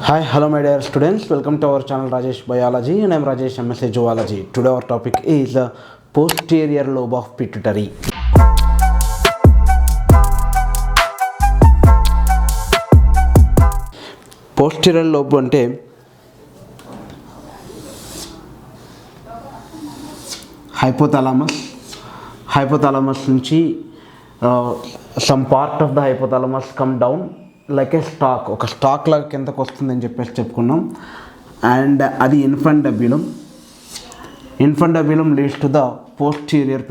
Hi, hello my dear students. Welcome to our channel Rajesh Biology and I am Rajesh MSc Zoology. Today our topic is the posterior lobe of pituitary. Posterior lobe అంటే hypothalamus నుంచి some part of the hypothalamus come down like a stock, ఒక stock లాగా కిందకు వస్తుందని చెప్పుకున్నాం. And అది infundibulum leads to the posterior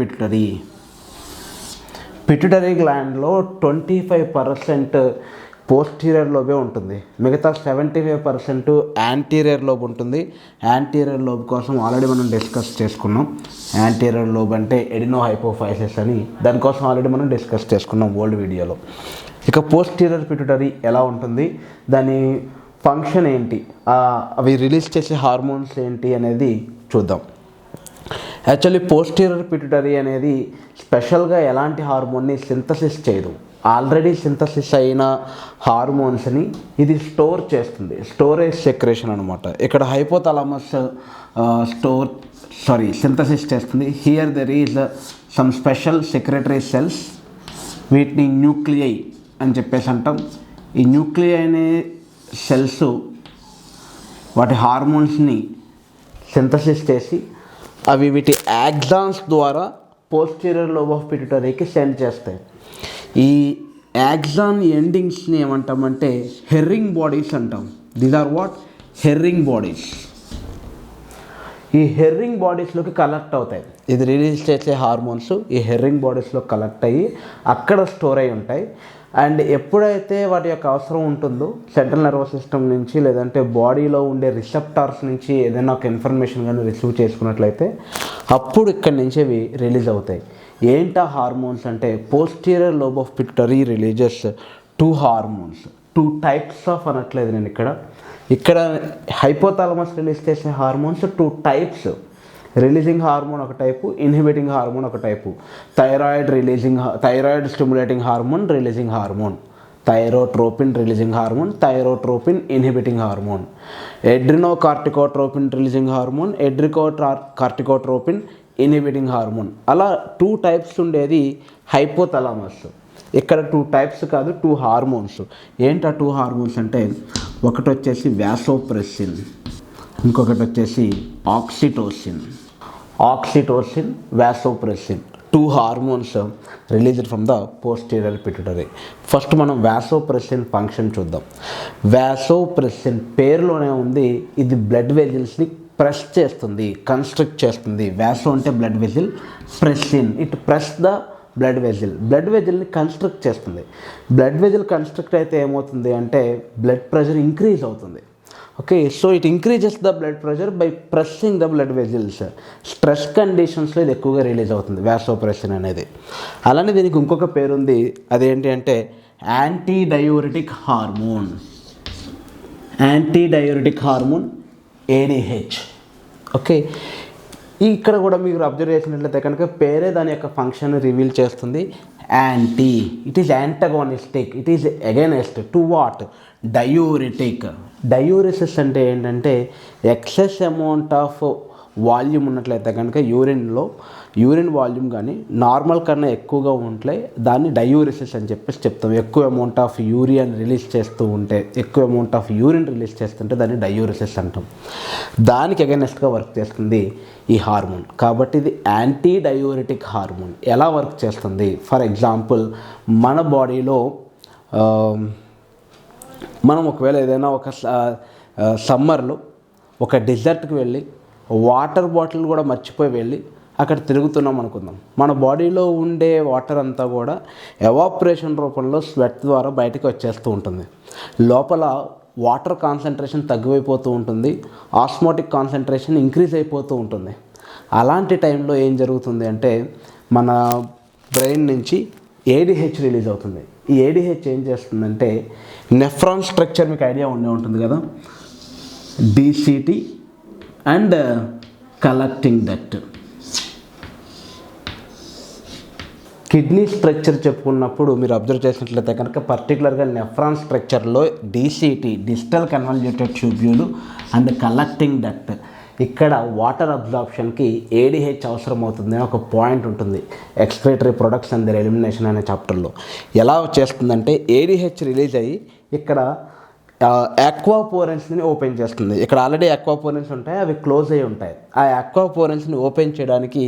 pituitary గ్లాండ్లో 25% posterior లోబే ఉంటుంది, మిగతా 75% యాంటీరియర్ లోబ్ ఉంటుంది. యాంటీరియర్ లోబ్ కోసం ఆల్రెడీ మనం డిస్కస్ చేసుకున్నాం. యాంటీరియర్ లోబ్ అంటే ఎడినో హైపోఫైసిస్ అని, దానికోసం ఆల్రెడీ మనం డిస్కస్ చేసుకున్నాం ఓల్డ్ వీడియోలో. ఇక పోస్టీరియర్ పిట్యూటరీ ఎలా ఉంటుంది, దాని ఫంక్షన్ ఏంటి, అవి రిలీజ్ చేసే హార్మోన్స్ ఏంటి అనేది చూద్దాం. యాక్చువల్లీ పోస్టీరియర్ పిట్యూటరీ అనేది స్పెషల్గా ఎలాంటి హార్మోన్ని సింథసిస్ చేయదు. ఆల్రెడీ సింథసిస్ అయిన హార్మోన్స్ని ఇది స్టోర్ చేస్తుంది, స్టోరేజ్ సెక్రేషన్ అనమాట. ఇక్కడ హైపోథాలమస్ సింథసిస్ చేస్తుంది. Here there is some special secretary cells, వీటిని న్యూక్లియై అని చెప్పేసి అంటాం. ఈ న్యూక్లియై అనే సెల్స్ వాటి హార్మోన్స్ని సింథసిస్ చేసి అవి వీటి యాక్సాన్స్ ద్వారా పోస్టీరియర్ లోబ్ ఆఫ్ పిట్యూటరీకి సెండ్ చేస్తాయి. ఈ యాక్సాన్ ఎండింగ్స్ని ఏమంటామంటే హెర్రింగ్ బాడీస్ అంటాం. These are what herring bodies. ఈ హెర్రింగ్ బాడీస్లోకి కలెక్ట్ అవుతాయి, ఇది రిలీజ్ చేసే హార్మోన్స్ ఈ హెర్రింగ్ బాడీస్లో కలెక్ట్ అయ్యి అక్కడ స్టోర్ అయి ఉంటాయి. అండ్ ఎప్పుడైతే వాటి యొక్క అవసరం ఉంటుందో సెంట్రల్ నర్వస్ సిస్టమ్ నుంచి లేదంటే బాడీలో ఉండే రిసెప్టార్స్ నుంచి ఏదైనా ఒక ఇన్ఫర్మేషన్ కానీ రిసీవ్ చేసుకున్నట్లయితే అప్పుడు ఇక్కడి నుంచి అవి రిలీజ్ అవుతాయి. ఏంటా హార్మోన్స్ అంటే posterior lobe of pituitary releases 2 hormones, 2 types of అనట్లేదు నేను ఇక్కడ హైపోథాలమస్ రిలీజ్ చేసే హార్మోన్స్ 2 టైప్స్. రిలీజింగ్ హార్మోన్ ఒక టైపు, ఇన్హిబిటింగ్ హార్మోన్ ఒక type. Thyroid stimulating hormone releasing hormone, thyrotropin releasing hormone, thyrotropin inhibiting hormone, adrenocorticotropin releasing hormone, corticotropin inhibiting hormone. అలా 2 types ఉండేది hypothalamus. ఇక్కడ 2 types కాదు, 2 హార్మోన్స్. ఏంటి ఆ 2 hormones అంటే ఒకటి వచ్చేసి వాసోప్రెసిన్, ఇంకొకటి వచ్చేసి oxytocin, vasopressin. 2 hormones released from the posterior pituitary. First మనం వాసోప్రెసిన్ ఫంక్షన్ చూద్దాం. వాసోప్రెసిన్ పేరులోనే ఉంది, ఇది బ్లడ్ వెజిల్స్ని ప్రెస్ చేస్తుంది, కన్స్ట్రిక్ట్ చేస్తుంది. వాసో అంటే blood vessel, pressin it press the blood వెజిల్ని కన్స్ట్రక్ట్ చేస్తుంది. బ్లడ్ వెజిల్ కన్స్ట్రక్ట్ అయితే ఏమవుతుంది అంటే బ్లడ్ ప్రెషర్ ఇంక్రీజ్ అవుతుంది. Okay, so it increases the blood pressure by pressing the blood vessels. Stress కండిషన్స్లో ఇది ఎక్కువగా రిలీజ్ అవుతుంది వాసోప్రెసిన్ అనేది. అలానే దీనికి ఇంకొక పేరు ఉంది, అదేంటి అంటే anti diuretic hormone ADH. Okay, ఇక్కడ కూడా మీరు అబ్జర్వ్ చేసినట్లయితే కనుక పేరే దాని యొక్క ఫంక్షన్ రివీల్ చేస్తుంది. Anti, it is antagonistic, it is against to what, diuretic. Diuresis అంటే ఏంటంటే ఎక్సెస్ అమౌంట్ ఆఫ్ వాల్యూమ్ ఉన్నట్లయితే కనుక యూరిన్ వాల్యూమ్ కానీ నార్మల్ కన్నా ఎక్కువగా ఉంటే దాన్ని డయూరిసిస్ అని చెప్పేసి చెప్తాం. ఎక్కువ అమౌంట్ ఆఫ్ యూరియన్ రిలీజ్ చేస్తూ ఉంటే, ఎక్కువ అమౌంట్ ఆఫ్ యూరిన్ రిలీజ్ చేస్తుంటే దాన్ని డయూరిసిస్ అంటాం. దానికి అగైనెస్ట్గా వర్క్ చేస్తుంది ఈ హార్మోన్. కాబట్టి ఇది యాంటీ డయూరిటిక్ హార్మోన్. ఎలా వర్క్ చేస్తుంది, ఫర్ ఎగ్జాంపుల్ మన బాడీలో మనం ఒకవేళ ఏదైనా ఒక సమ్మర్లో ఒక డెజర్ట్కి వెళ్ళి వాటర్ బాటిల్ కూడా మర్చిపోయి వెళ్ళి అక్కడ తిరుగుతున్నాం అనుకుందాం. మన బాడీలో ఉండే వాటర్ అంతా కూడా ఎవాపరేషన్ రూపంలో స్వెట్ ద్వారా బయటకు వచ్చేస్తూ ఉంటుంది. లోపల వాటర్ కాన్సన్ట్రేషన్ తగ్గిపోతూ ఉంటుంది, ఆస్మోటిక్ కాన్సన్ట్రేషన్ ఇంక్రీజ్ అయిపోతూ ఉంటుంది. అలాంటి టైంలో ఏం జరుగుతుంది అంటే మన బ్రెయిన్ నుంచి ADH రిలీజ్ అవుతుంది. ఈ ADH ఏం చేస్తుందంటే నెఫ్రాన్ స్ట్రక్చర్ మీకు ఐడియా ఉంటుంది కదా, DCT and collecting duct. Kidney structure చెప్పుకున్నప్పుడు మీరు అబ్జర్వ్ చేసినట్లయితే కనుక పర్టికులర్గా నెఫ్రాన్ స్ట్రక్చర్లో DCT, digital convoluted tubule and collecting duct, ఇక్కడ వాటర్ అబ్జార్ప్షన్కి ఏడిహెచ్ అవసరం అవుతుంది అని ఒక పాయింట్ ఉంటుంది excretory products and their elimination అనే చాప్టర్లో. ఎలా చేస్తుందంటే ఏడిహెచ్ రిలీజ్ అయ్యి ఇక్కడ ఆక్వాపోరెన్స్ని ఓపెన్ చేస్తుంది. ఇక్కడ ఆల్రెడీ ఆక్వాపోరెన్స్ ఉంటాయి, అవి క్లోజ్ అయ్యి ఉంటాయి. ఆ ఆక్వాపోరెన్స్ని ఓపెన్ చేయడానికి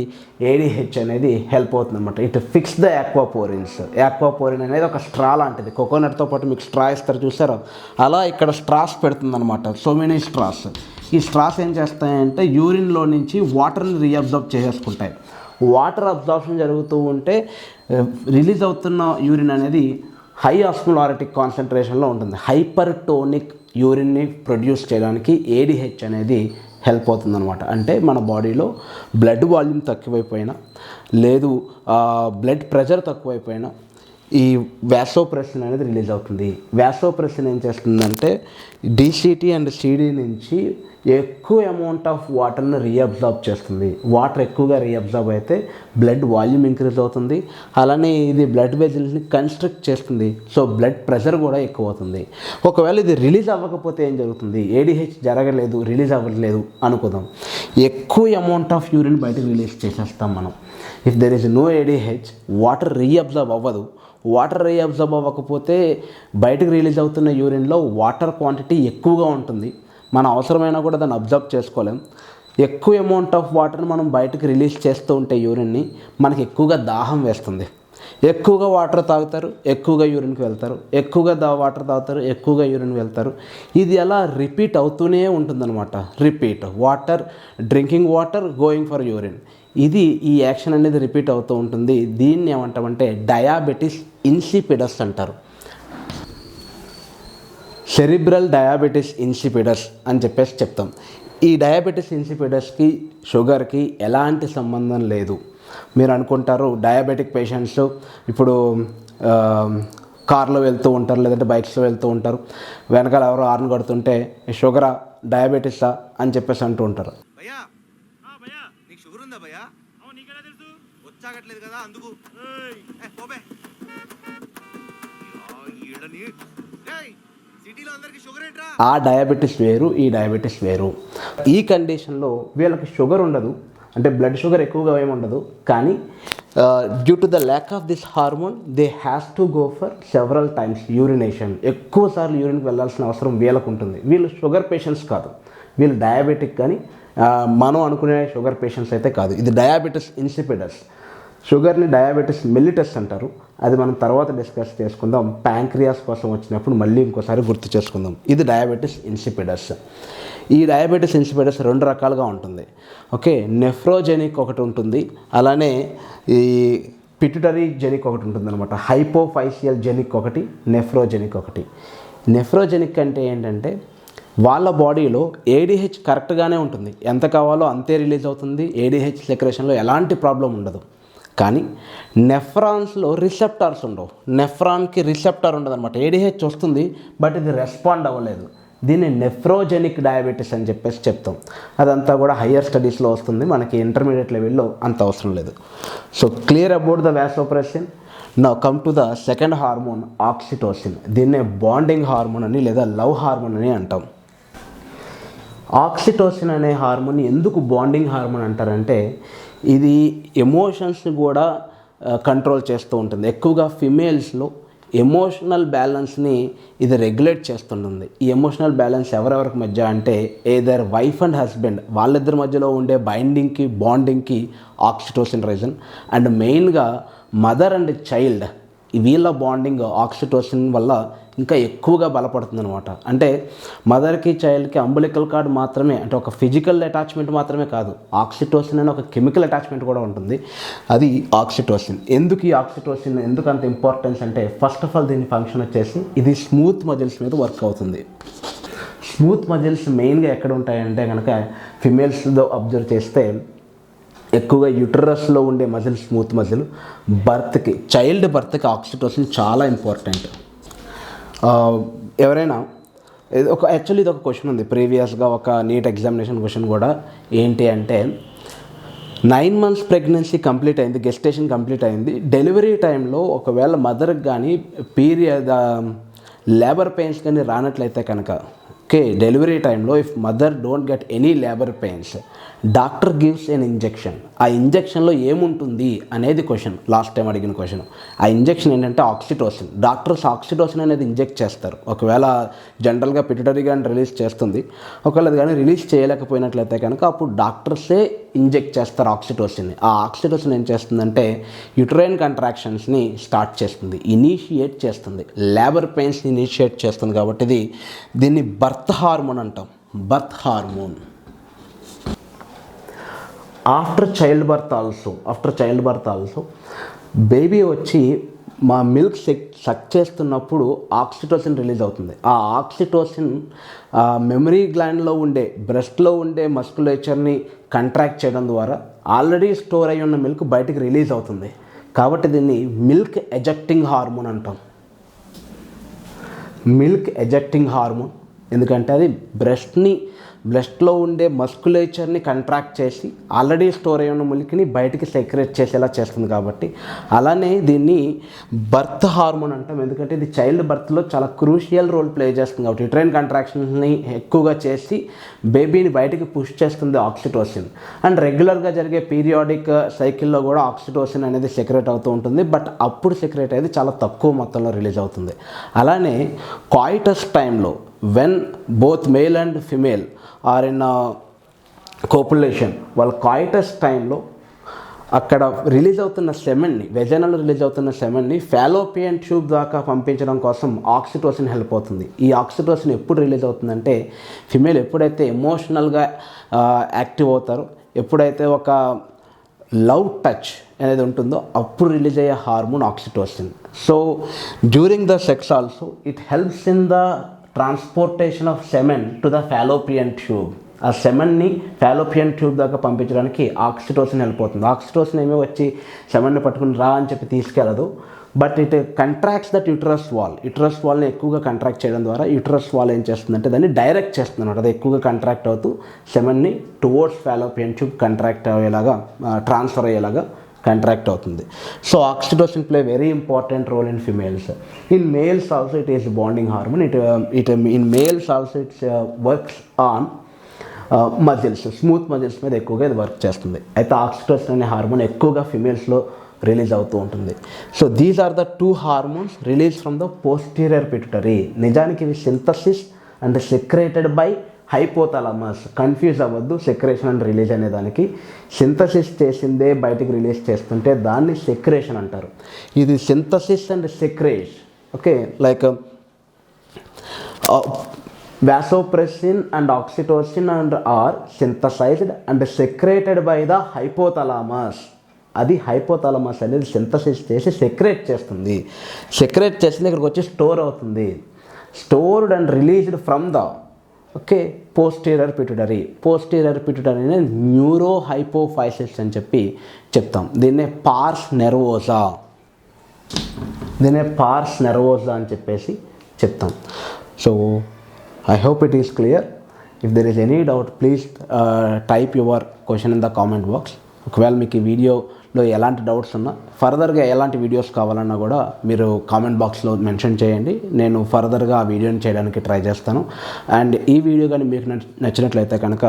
ఏడిహెచ్ అనేది హెల్ప్ అవుతుంది అనమాట. It fix the aquaporins. Aquaporin అనేది ఒక స్ట్రా లాంటిది, కోకోనట్తో పాటు మీకు స్ట్రా ఇస్తారు చూసారా, అలా ఇక్కడ స్ట్రాస్ పెడుతుంది అనమాట. So many straws. ఈ స్ట్రాస్ ఏం చేస్తాయంటే యూరిన్లో నుంచి వాటర్ని రీఅబ్జార్బ్ చేసేసుకుంటాయి. వాటర్ అబ్జార్ప్షన్ జరుగుతూ ఉంటే రిలీజ్ అవుతున్న యూరిన్ అనేది హై ఆస్మోలారిటిక్ కాన్సన్ట్రేషన్లో ఉంటుంది. హైపర్టోనిక్ యూరిన్ని ప్రొడ్యూస్ చేయడానికి ఏడిహెచ్ అనేది హెల్ప్ అవుతుందన్నమాట. అంటే మన బాడీలో బ్లడ్ వాల్యూమ్ తక్కువైపోయినా, లేదు బ్లడ్ ప్రెషర్ తక్కువైపోయినా ఈ వాసోప్రెసిన్ అనేది రిలీజ్ అవుతుంది. వాసోప్రెసిన్ ఏం చేస్తుందంటే డిసిటి అండ్ సిడి నుంచి ఎక్కువ అమౌంట్ ఆఫ్ వాటర్ని రీఅబ్జార్బ్ చేస్తుంది. వాటర్ ఎక్కువగా రీఅబ్జార్బ్ అయితే బ్లడ్ వాల్యూమ్ ఇంక్రీజ్ అవుతుంది. అలానే ఇది బ్లడ్ వెజల్స్ని కన్స్ట్రిక్ట్ చేస్తుంది. సో బ్లడ్ ప్రెషర్ కూడా ఎక్కువ అవుతుంది. ఒకవేళ ఇది రిలీజ్ అవ్వకపోతే ఏం జరుగుతుంది, ఏడిహెచ్ జరగలేదు, రిలీజ్ అవ్వట్లేదు అనుకుందాం, ఎక్కువ అమౌంట్ ఆఫ్ యూరిన్ బయటకు రిలీజ్ చేసేస్తాం మనం. If there is no ADH, water reabsorb అవ్వదు. వాటర్ రీఅబ్జార్బ్ అవ్వకపోతే బయటకు రిలీజ్ అవుతున్న యూరిన్లో వాటర్ క్వాంటిటీ ఎక్కువగా ఉంటుంది. మన అవసరమైనా కూడా దాన్ని అబ్జర్వ్ చేసుకోలేం. ఎక్కువ అమౌంట్ ఆఫ్ వాటర్ని మనం బయటకు రిలీజ్ చేస్తూ ఉంటే యూరిన్ని మనకి ఎక్కువగా దాహం వేస్తుంది. ఎక్కువగా వాటర్ తాగుతారు, ఎక్కువగా యూరిన్కి వెళ్తారు, ఎక్కువగా వాటర్ తాగుతారు, ఎక్కువగా యూరిన్కి వెళ్తారు. ఇది అలా రిపీట్ అవుతూనే ఉంటుందన్నమాట. Repeat water, drinking water, going for urine, ఇది ఈ యాక్షన్ అనేది రిపీట్ అవుతూ ఉంటుంది. దీన్ని ఏమంటామంటే డయాబెటిస్ ఇన్సిపిడస్ అంటారు. సెరిబ్రల్ డయాబెటిస్ ఇన్సిపిడస్ అని చెప్పేసి చెప్తాం. ఈ డయాబెటిస్ ఇన్సిపిడస్కి షుగర్కి ఎలాంటి సంబంధం లేదు. మీరు అనుకుంటారు డయాబెటిక్ పేషెంట్స్ ఇప్పుడు కార్లో వెళ్తూ ఉంటారు, లేదంటే బైక్స్లో వెళ్తూ ఉంటారు, వెనకాల ఎవరో హార్న్ కొడుతుంటే షుగరా, డయాబెటిసా అని చెప్పేసి అంటూ ఉంటారు. ఆ డయాబెటిస్ వేరు, ఈ డయాబెటిస్ వేరు. ఈ కండిషన్లో వీళ్ళకి షుగర్ ఉండదు, అంటే బ్లడ్ షుగర్ ఎక్కువగా ఏమి ఉండదు. కానీ due to the lack of this hormone they has to go for several times urination. ఎక్కువసార్లు యూరిన్కి వెళ్ళాల్సిన అవసరం వీళ్ళకు ఉంటుంది. వీళ్ళు షుగర్ పేషెంట్స్ కాదు, వీళ్ళు డయాబెటిక్. కానీ మనం అనుకునే షుగర్ పేషెంట్స్ అయితే కాదు. ఇది డయాబెటిస్ ఇన్సిపిడస్. షుగర్ని డయాబెటిస్ మెల్లిటస్ అంటారు. అది మనం తర్వాత డిస్కస్ చేసుకుందాం. ప్యాంక్రియాస్ కోసం వచ్చినప్పుడు మళ్ళీ ఇంకోసారి గుర్తు చేసుకుందాం. ఇది డయాబెటిస్ ఇన్సిపిడస్. ఈ డయాబెటిస్ ఇన్సిపిడస్ రెండు రకాలుగా ఉంటుంది. ఓకే, నెఫ్రోజెనిక్ ఒకటి ఉంటుంది, అలానే ఈ పిట్యూటరీ జెనిక్ ఒకటి ఉంటుంది అనమాట. హైపోఫైసియల్ జెనిక్ ఒకటి, నెఫ్రోజెనిక్ ఒకటి. నెఫ్రోజెనిక్ అంటే ఏంటంటే వాళ్ళ బాడీలో ఏడిహెచ్ కరెక్ట్గానే ఉంటుంది, ఎంత కావాలో అంతే రిలీజ్ అవుతుంది. ఏడిహెచ్ సెక్రేషన్లో ఎలాంటి ప్రాబ్లం ఉండదు. కానీ నెఫ్రాన్స్లో రిసెప్టార్స్ ఉండవు. నెఫ్రాన్కి రిసెప్టార్ ఉండదు అనమాట. ఏడిహెచ్ వస్తుంది బట్ ఇది రెస్పాండ్ అవ్వలేదు. దీన్ని నెఫ్రోజెనిక్ డయాబెటీస్ అని చెప్పేసి చెప్తాం. అదంతా కూడా హయ్యర్ స్టడీస్లో వస్తుంది, మనకి ఇంటర్మీడియట్ లెవెల్లో అంత అవసరం లేదు. So clear about the vasopressin. Now come to the second hormone, oxytocin. దీన్నే బాండింగ్ హార్మోన్ అని లేదా లవ్ హార్మోన్ అని అంటాం. ఆక్సిటోసిన్ అనే హార్మోన్ ఎందుకు బాండింగ్ హార్మోన్ అంటారంటే ఇది ఎమోషన్స్ని కూడా కంట్రోల్ చేస్తూ ఉంటుంది. ఎక్కువగా ఫిమేల్స్లో ఎమోషనల్ బ్యాలెన్స్ని ఇది రెగ్యులేట్ చేస్తుంటుంది. ఈ ఎమోషనల్ బ్యాలెన్స్ ఎవరెవరికి మధ్య అంటే ఏదర్ వైఫ్ అండ్ హస్బెండ్, వాళ్ళిద్దరి మధ్యలో ఉండే బైండింగ్కి, బాండింగ్కి ఆక్సిటోసిన్ రీజన్. అండ్ మెయిన్గా మదర్ అండ్ చైల్డ్, వీళ్ళ బాండింగ్ ఆక్సిటోసిన్ వల్ల ఇంకా ఎక్కువగా బలపడుతుంది అనమాట. అంటే మదర్కి చైల్డ్కి అంబులికల్ కార్డ్ మాత్రమే, అంటే ఒక ఫిజికల్ అటాచ్మెంట్ మాత్రమే కాదు, ఆక్సిటోసిన్ అనే ఒక కెమికల్ అటాచ్మెంట్ కూడా ఉంటుంది. అది ఆక్సిటోసిన్. ఎందుకు ఈ ఆక్సిటోసిన్ ఎందుకు అంత ఇంపార్టెన్స్ అంటే ఫస్ట్ ఆఫ్ ఆల్ దీని ఫంక్షన్ వచ్చేసి ఇది స్మూత్ మజిల్స్ మీద వర్క్ అవుతుంది. స్మూత్ మజిల్స్ మెయిన్గా ఎక్కడ ఉంటాయంటే కనుక ఫిమేల్స్లో అబ్జర్వ్ చేస్తే ఎక్కువగా యూటరస్లో ఉండే మజిల్ స్మూత్ మజిల్. బర్త్కి, చైల్డ్ బర్త్కి ఆక్సిటోసిన్ చాలా ఇంపార్టెంట్. ఎవరైనా యాక్చువల్లీ ఇది ఒక క్వశ్చన్ ఉంది ప్రీవియస్గా, ఒక నీట్ ఎగ్జామినేషన్ క్వశ్చన్ కూడా. ఏంటి అంటే 9 months ప్రెగ్నెన్సీ కంప్లీట్ అయింది, గెస్టేషన్ కంప్లీట్ అయింది. డెలివరీ టైంలో ఒకవేళ మదర్కి కానీ పీరియడ్ లేబర్ పెయిన్స్ కానీ రానట్లయితే కనుక, ఓకే, డెలివరీ టైంలో if mother don't get any labour pains, doctor gives an injection. ఆ ఇంజెక్షన్లో ఏముంటుంది అనేది క్వశ్చన్, లాస్ట్ టైం అడిగిన క్వశ్చన్. ఆ ఇంజెక్షన్ ఏంటంటే ఆక్సిటోసిన్. డాక్టర్స్ ఆక్సిటోసిన్ అనేది ఇంజెక్ట్ చేస్తారు. ఒకవేళ జనరల్గా పిట్యూటరీ కానీ రిలీజ్ చేస్తుంది, ఒకవేళ అది కానీ రిలీజ్ చేయలేకపోయినట్లయితే కనుక అప్పుడు డాక్టర్సే ఇంజెక్ట్ చేస్తారు ఆక్సిటోసిన్ని. ఆ ఆక్సిటోసిన్ ఏం చేస్తుందంటే యుటరైన్ కంట్రాక్షన్స్ని స్టార్ట్ చేస్తుంది, ఇనీషియేట్ చేస్తుంది, లేబర్ పెయిన్స్ని ఇనీషియేట్ చేస్తుంది. కాబట్టి దీన్ని బర్త్ హార్మోన్ అంటాం, birth hormone. After child birth also baby వచ్చి మా మిల్క్ సక్ చేస్తున్నప్పుడు ఆక్సిటోసిన్ రిలీజ్ అవుతుంది. ఆ ఆక్సిటోసిన్ మెమరీ గ్లాండ్లో ఉండే, బ్రెస్ట్లో ఉండే మస్కులేచర్ని కంట్రాక్ట్ చేయడం ద్వారా ఆల్రెడీ స్టోర్ అయి ఉన్న మిల్క్ బయటికి రిలీజ్ అవుతుంది. కాబట్టి దీన్ని మిల్క్ ఎజెక్టింగ్ హార్మోన్ అంటాం. మిల్క్ ఎజెక్టింగ్ హార్మోన్ ఎందుకంటే అది బ్రెస్ట్లో ఉండే మస్కులేచర్ని కంట్రాక్ట్ చేసి ఆల్రెడీ స్టోర్ అయి ఉన్న మిల్క్ని బయటికి సెక్రేట్ చేసేలా చేస్తుంది. కాబట్టి అలానే దీన్ని బర్త్ హార్మోన్ అంటాం. ఎందుకంటే ఇది చైల్డ్ బర్త్లో చాలా క్రూషియల్ రోల్ ప్లే చేస్తుంది. కాబట్టి యుటరైన్ కంట్రాక్షన్స్ని ఎక్కువగా చేసి బేబీని బయటికి పుష్ చేస్తుంది ఆక్సిటోసిన్. అండ్ రెగ్యులర్గా జరిగే పీరియాడిక్ సైకిల్లో కూడా ఆక్సిటోసిన్ అనేది సెక్రేట్ అవుతూ ఉంటుంది. బట్ అప్పుడు సెక్రేట్ అయ్యేది చాలా తక్కువ మొత్తంలో రిలీజ్ అవుతుంది. అలానే కాయిటస్ టైంలో when both male and female are in copulation, వాళ్ళ కాయిటస్ టైంలో అక్కడ రిలీజ్ అవుతున్న సెమెన్ని, వెజైనల్ రిలీజ్ అవుతున్న సెమెన్ని ఫాలోపియన్ ట్యూబ్ దాకా పంపించడం కోసం ఆక్సిటోసిన్ హెల్ప్ అవుతుంది. ఈ ఆక్సిటోసిన్ ఎప్పుడు రిలీజ్ అవుతుందంటే ఫిమేల్ ఎప్పుడైతే ఎమోషనల్గా యాక్టివ్ అవుతారో, ఎప్పుడైతే ఒక లవ్ టచ్ అనేది ఉంటుందో అప్పుడు రిలీజ్ అయ్యే hormone oxytocin. So during the sex also it helps in the transportation of semen to the Fallopian tube. ఆ సెమెన్ని ఫాలోపియన్ ట్యూబ్ దాకా పంపించడానికి ఆక్సిటోసిన్ హెల్ప్ అవుతుంది. ఆక్సిటోసిన్ ఏమో వచ్చి సెమెన్ని పట్టుకుని రా అని చెప్పి తీసుకెళ్ళదు, but it contracts that uterus వాల్ని ఎక్కువగా కంట్రాక్ట్ చేయడం ద్వారా యుటరస్ వాల్ ఏం చేస్తుందంటే దాన్ని డైరెక్ట్ చేస్తుంది అనమాట. అది ఎక్కువగా కంట్రాక్ట్ అవుతూ సెమెన్ని టువర్డ్స్ ఫాలోపియన్ ట్యూబ్ కంట్రాక్ట్ అయ్యేలాగా, ట్రాన్స్ఫర్ అయ్యేలాగా కంట్రాక్ట్ అవుతుంది. So oxytocin play very important role in females. In males also it is bonding hormone. In males also its works on muscles, smooth muscles మీద ఎక్కువగా ఇది work చేస్తుంది. అయితే oxytocin అనే hormone ఎక్కువగా ఫిమేల్స్లో రిలీజ్ అవుతూ ఉంటుంది. So these are the 2 hormones release from the posterior pituitary. నిజానికి ఇవి synthesis and secreted by hypothalamus. Confuse అవ్వద్దు సెక్రేషన్ అండ్ రిలీజ్ అనే దానికి. సింథసిస్ చేసిందే బయటికి రిలీజ్ చేస్తుంటే దాన్ని సెక్రేషన్ అంటారు. ఇది synthesis and secretion, okay, like vasopressin and oxytocin and are synthesized and secreted by the hypothalamus. అది హైపోథాలమస్ అనేది సింథసిస్ చేసి సెక్రేట్ చేస్తుంది. సెక్రేట్ చేసింది ఇక్కడికి వచ్చి స్టోర్ అవుతుంది. Stored and released from the posterior pituitary. Posterior pituitary అనేది న్యూరో హైపోఫైసిస్ అని చెప్పి చెప్తాం. దీన్నే పార్స్ నెర్వోజా అని చెప్పేసి చెప్తాం. So I hope it is clear. If there is any doubt, please type your question in the comment box. ఒకవేళ మీకు ఈ వీడియోలో ఎలాంటి డౌట్స్ ఉన్నా, ఫర్దర్గా ఎలాంటి వీడియోస్ కావాలన్నా కూడా మీరు కామెంట్ బాక్స్లో మెన్షన్ చేయండి. నేను ఫర్దర్గా ఆ వీడియోని చేయడానికి ట్రై చేస్తాను. అండ్ ఈ వీడియో కానీ మీకు నచ్చినట్లయితే కనుక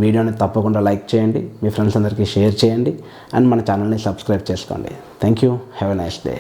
వీడియోని తప్పకుండా లైక్ చేయండి, మీ ఫ్రెండ్స్ అందరికీ షేర్ చేయండి, అండ్ మన ఛానల్ని సబ్స్క్రైబ్ చేసుకోండి. Thank you. Have a nice day.